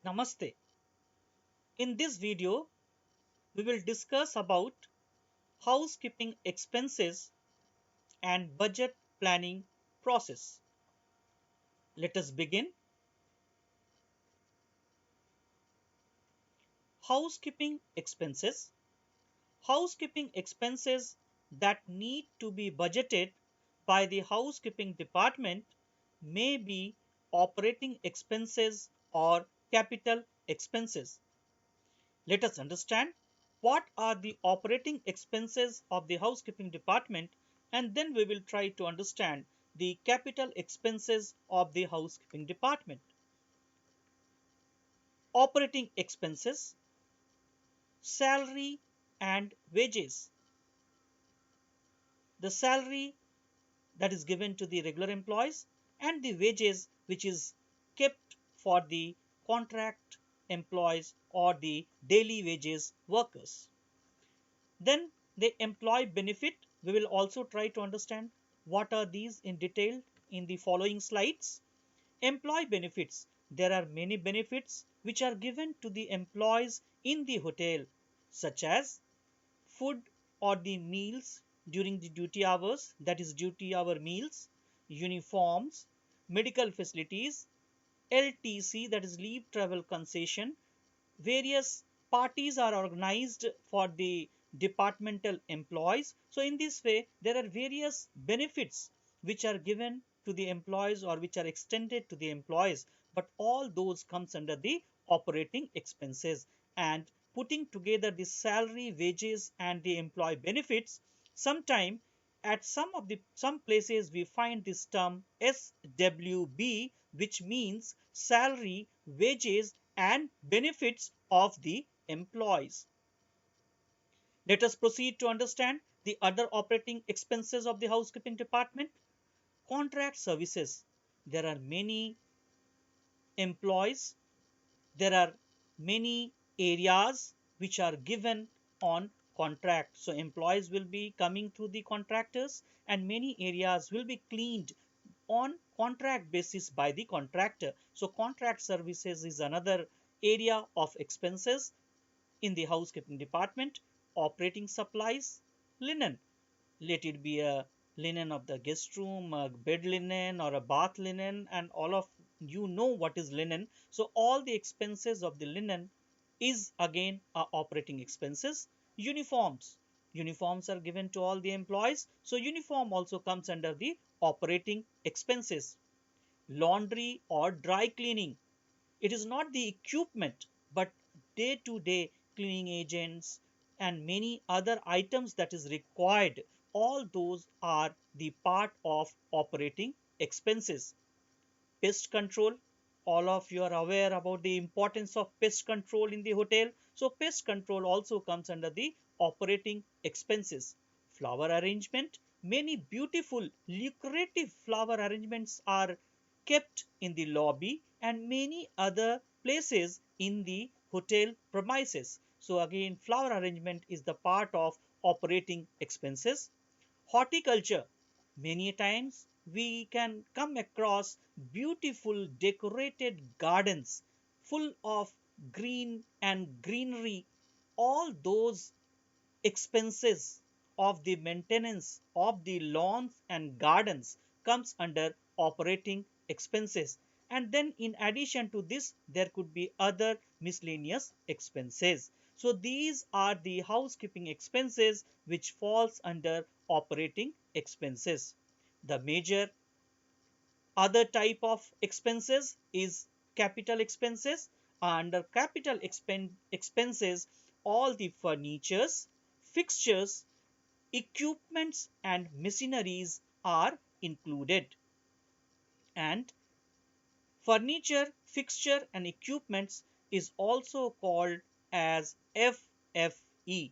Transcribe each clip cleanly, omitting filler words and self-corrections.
Namaste. In this video, we will discuss about housekeeping expenses and budget planning process. Let us begin. Housekeeping expenses. Housekeeping expenses that need to be budgeted by the housekeeping department may be operating expenses or capital expenses. Let us understand what are the operating expenses of the housekeeping department, and then we will try to understand the capital expenses of the housekeeping department. Operating expenses, salary and wages. The salary that is given to the regular employees and the wages which is kept for the contract employees or the daily wages workers. Then the employee benefit, we will also try to understand what are these in detail in the following slides. Employee benefits, there are many benefits which are given to the employees in the hotel, such as food or the meals during the duty hours, that is duty hour meals, uniforms, medical facilities, LTC, that is leave travel concession. Various parties are organized for the departmental employees. So in this way, there are various benefits which are given to the employees or which are extended to the employees, but all those comes under the operating expenses. And putting together the salary, wages and the employee benefits, sometime at some places we find this term SWB, which means salary, wages and benefits of the employees. Let us proceed to understand the other operating expenses of the housekeeping department. Contract services. There are many employees, there are many areas which are given on contract. So employees will be coming through the contractors and many areas will be cleaned on contract basis by the contractor. So contract services is another area of expenses in the housekeeping department. Operating supplies, linen, let it be a linen of the guest room, a bed linen or a bath linen, and all of you know what is linen. So all the expenses of the linen is again operating expenses. Uniforms, uniforms are given to all the employees, so uniform also comes under the operating expenses. Laundry or dry cleaning, it is not the equipment, but day to day cleaning agents and many other items that is required. All those are the part of operating expenses. Pest control. All of you are aware about the importance of pest control in the hotel. So pest control also comes under the operating expenses. Flower arrangement. Many beautiful, lucrative flower arrangements are kept in the lobby and many other places in the hotel premises. So again, flower arrangement is the part of operating expenses. Horticulture. Many times we can come across beautiful decorated gardens full of green and greenery. All those expenses of the maintenance of the lawns and gardens comes under operating expenses. And then in addition to this, there could be other miscellaneous expenses. So these are the housekeeping expenses which falls under operating expenses. The major other type of expenses is capital expenses. Under capital expenses, all the furnitures, fixtures, equipments and machineries are included. And furniture, fixture and equipments is also called as FFE.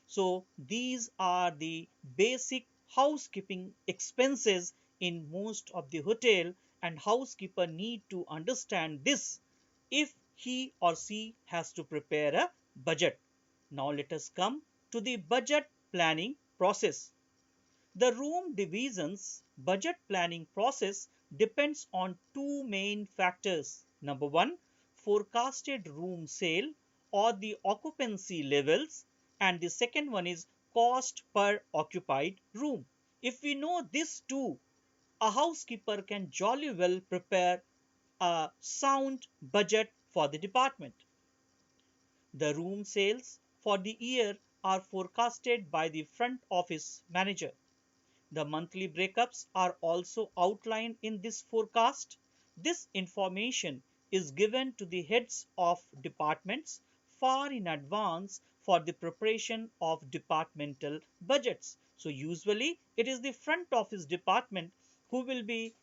So these are the basic housekeeping expenses in most of the hotel, and housekeeper need to understand this if he or she has to prepare a budget. Now let us come to the budget planning process. The room division's budget planning process depends on two main factors. Number one, forecasted room sale or the occupancy levels, and the second one is cost per occupied room. If we know these two, a housekeeper can jolly well prepare a sound budget for the department. The room sales for the year are forecasted by the front office manager. The monthly breakups are also outlined in this forecast. This information is given to the heads of departments far in advance for the preparation of departmental budgets. So usually it is the front office department who will be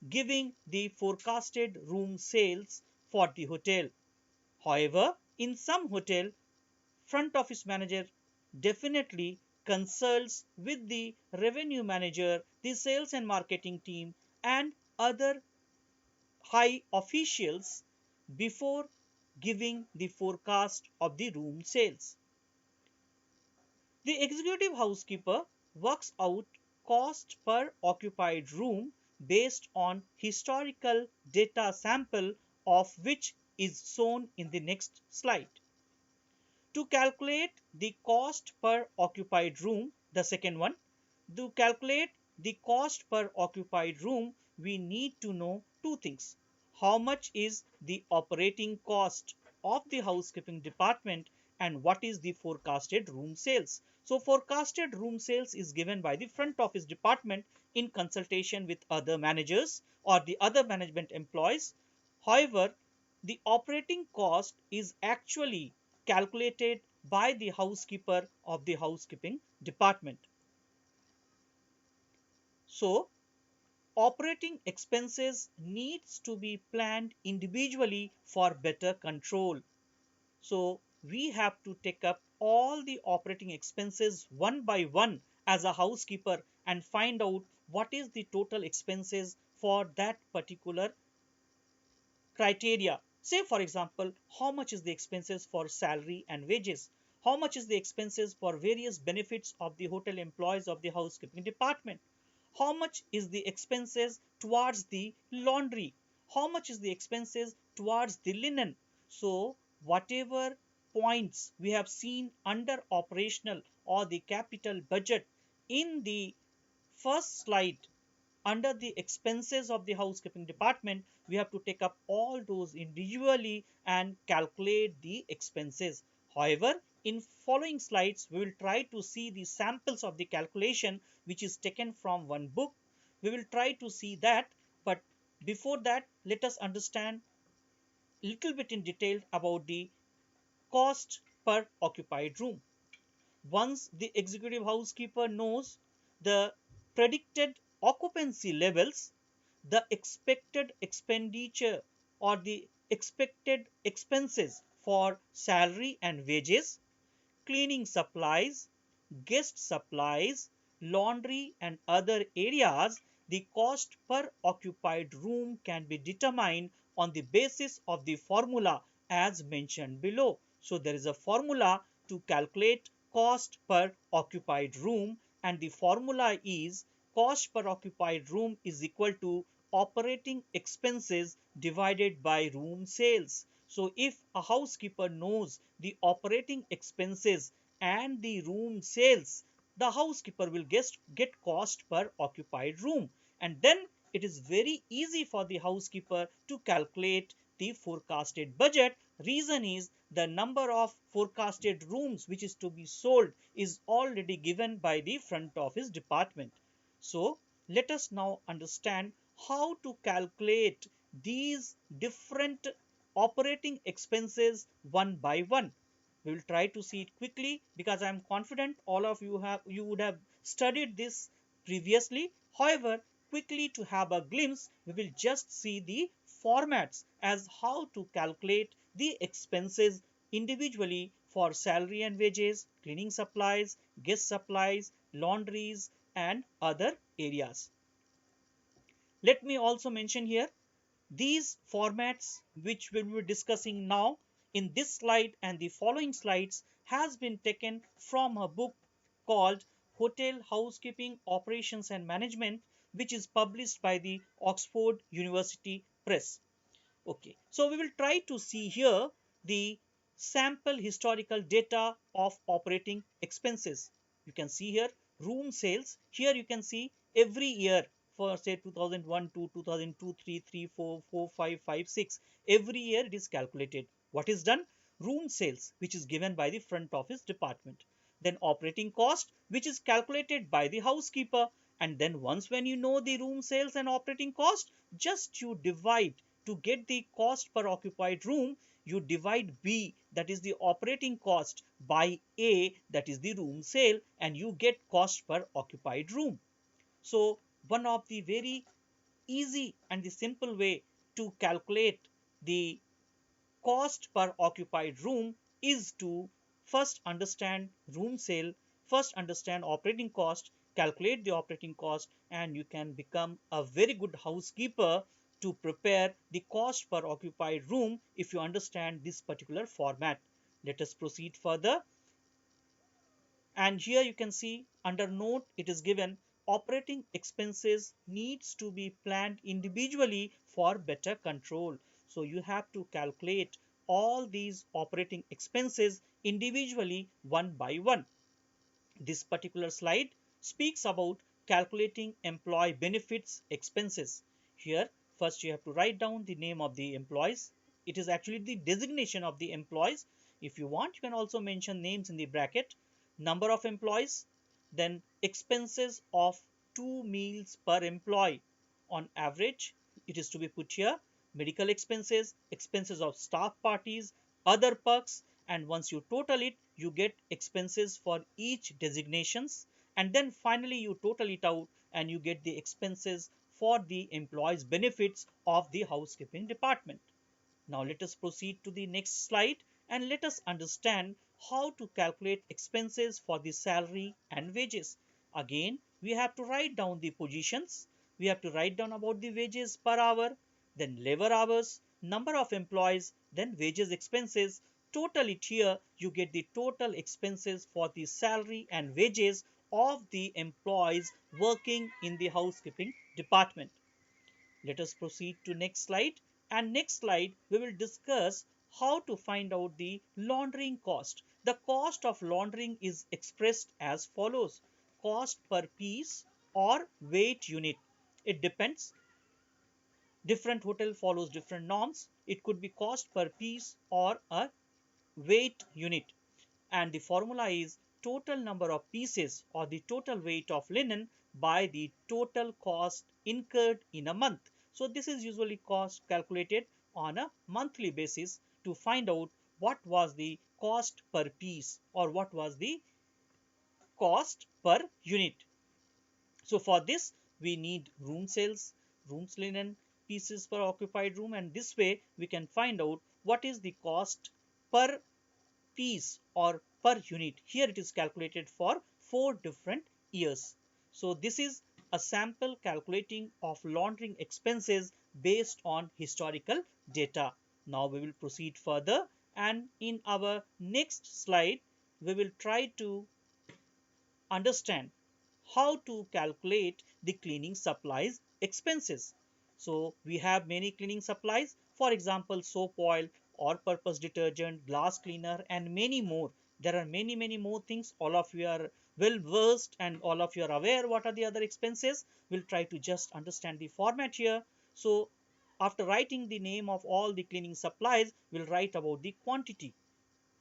giving the forecasted room sales for the hotel. However, in some hotel, front office manager definitely consults with the revenue manager, the sales and marketing team, and other high officials before giving the forecast of the room sales. The executive housekeeper works out cost per occupied room based on historical data sample of which is shown in the next slide. To calculate the cost per occupied room, the second one, to calculate the cost per occupied room, we need to know two things. How much is the operating cost of the housekeeping department and what is the forecasted room sales. So forecasted room sales is given by the front office department in consultation with other managers or the other management employees. However, the operating cost is actually calculated by the housekeeper of the housekeeping department. So operating expenses needs to be planned individually for better control. So we have to take up all the operating expenses one by one as a housekeeper and find out what is the total expenses for that particular criteria. Say for example, how much is the expenses for salary and wages? How much is the expenses for various benefits of the hotel employees of the housekeeping department? How much is the expenses towards the laundry? How much is the expenses towards the linen? So whatever points we have seen under operational or the capital budget in the first slide under the expenses of the housekeeping department, we have to take up all those individually and calculate the expenses. However, in following slides, we will try to see the samples of the calculation which is taken from one book. We will try to see that, but before that, let us understand a little bit in detail about the cost per occupied room. Once the executive housekeeper knows the predicted occupancy levels, the expected expenditure or the expected expenses for salary and wages, cleaning supplies, guest supplies, laundry, and other areas, the cost per occupied room can be determined on the basis of the formula as mentioned below. So there is a formula to calculate cost per occupied room, and the formula is cost per occupied room is equal to operating expenses divided by room sales. So if a housekeeper knows the operating expenses and the room sales, the housekeeper will get cost per occupied room, and then it is very easy for the housekeeper to calculate the forecasted budget. Reason is the number of forecasted rooms which is to be sold is already given by the front office department. So let us now understand how to calculate these different operating expenses one by one. We will try to see it quickly because I am confident all of you would have studied this previously. However, quickly to have a glimpse, we will just see the formats as how to calculate the expenses individually for salary and wages, cleaning supplies, guest supplies, laundries, and other areas. Let me also mention here these formats which we will be discussing now in this slide and the following slides has been taken from a book called Hotel Housekeeping Operations and Management, which is published by the Oxford University Press. Okay, so we will try to see here the sample historical data of operating expenses. You can see here room sales. Here you can see every year for say 2001 to 2002, 3, 3, 4, 4, 5, 5, 6. Every year it is calculated. What is done? Room sales, which is given by the front office department. Then operating cost, which is calculated by the housekeeper. And then once when you know the room sales and operating cost, just you divide to get the cost per occupied room, you divide B, that is the operating cost, by A, that is the room sale, and you get cost per occupied room. So one of the very easy and the simple way to calculate the cost per occupied room is to first understand room sale, first understand operating cost, calculate the operating cost, and you can become a very good housekeeper to prepare the cost per occupied room if you understand this particular format. Let us proceed further. And here you can see under note it is given operating expenses needs to be planned individually for better control. So you have to calculate all these operating expenses individually one by one. This particular slide speaks about calculating employee benefits expenses. Here first you have to write down the name of the employees. It is actually the designation of the employees. If you want, you can also mention names in the bracket. Number of employees, then expenses of 2 meals per employee. On average, it is to be put here. Medical expenses, expenses of staff parties, other perks, and once you total it, you get expenses for each designations, and then finally you total it out and you get the expenses for the employees benefits of the housekeeping department. Now let us proceed to the next slide and let us understand how to calculate expenses for the salary and wages. Again, we have to write down the positions. We have to write down about the wages per hour, then labor hours, number of employees, then wages expenses. Total it here, you get the total expenses for the salary and wages of the employees working in the housekeeping department. Let us proceed to next slide, and next slide we will discuss how to find out the laundering cost. The cost of laundering is expressed as follows: cost per piece or weight unit. It depends, different hotel follows different norms. It could be cost per piece or a weight unit, and the formula is total number of pieces or the total weight of linen by the total cost incurred in a month. So this is usually cost calculated on a monthly basis to find out what was the cost per piece or what was the cost per unit. So for this we need room sales, rooms linen, pieces per occupied room, and this way we can find out what is the cost per piece or per unit. Here it is calculated for 4 different years. So this is a sample calculating of laundering expenses based on historical data. Now we will proceed further, and in our next slide we will try to understand how to calculate the cleaning supplies expenses. So we have many cleaning supplies, for example soap oil, all purpose detergent, glass cleaner, and many more. There are many more things. All of you are well versed and all of you are aware what are the other expenses. We'll try to just understand the format here. So after writing the name of all the cleaning supplies, we'll write about the quantity,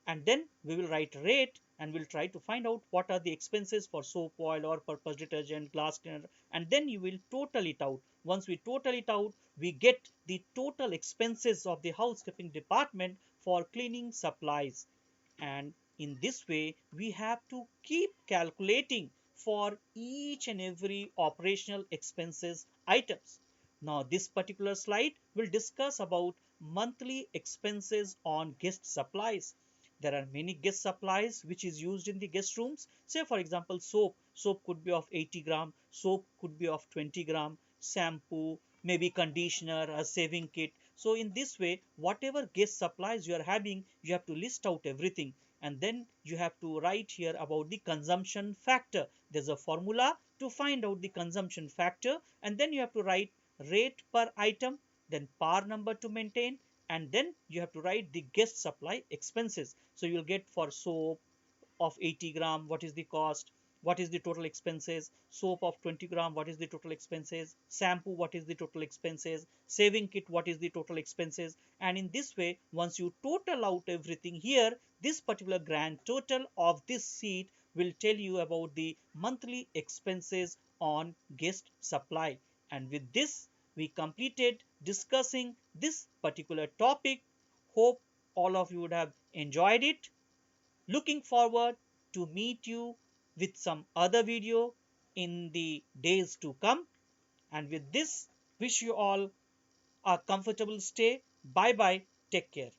and then we will write rate and we'll try to find out what are the expenses for soap oil or purpose detergent, glass cleaner, and then you will total it out. Once we total it out, we get the total expenses of the housekeeping department for cleaning supplies. And in this way we have to keep calculating for each and every operational expenses items. Now this particular slide will discuss about monthly expenses on guest supplies. There are many guest supplies which is used in the guest rooms. Say for example soap could be of 80 gram, soap could be of 20 gram, shampoo, maybe conditioner, a shaving kit. So in this way whatever guest supplies you are having, you have to list out everything, and then you have to write here about the consumption factor. There's a formula to find out the consumption factor, and then you have to write rate per item, then par number to maintain, and then you have to write the guest supply expenses. So you'll get for soap of 80 gram, what is the cost, what is the total expenses, soap of 20 gram, what is the total expenses, shampoo, what is the total expenses, saving kit, what is the total expenses. And in this way, once you total out everything here, this particular grand total of this sheet will tell you about the monthly expenses on guest supply. And with this, we completed discussing this particular topic. Hope all of you would have enjoyed it. Looking forward to meet you with some other video in the days to come. And with this, wish you all a comfortable stay. Bye bye. Take care.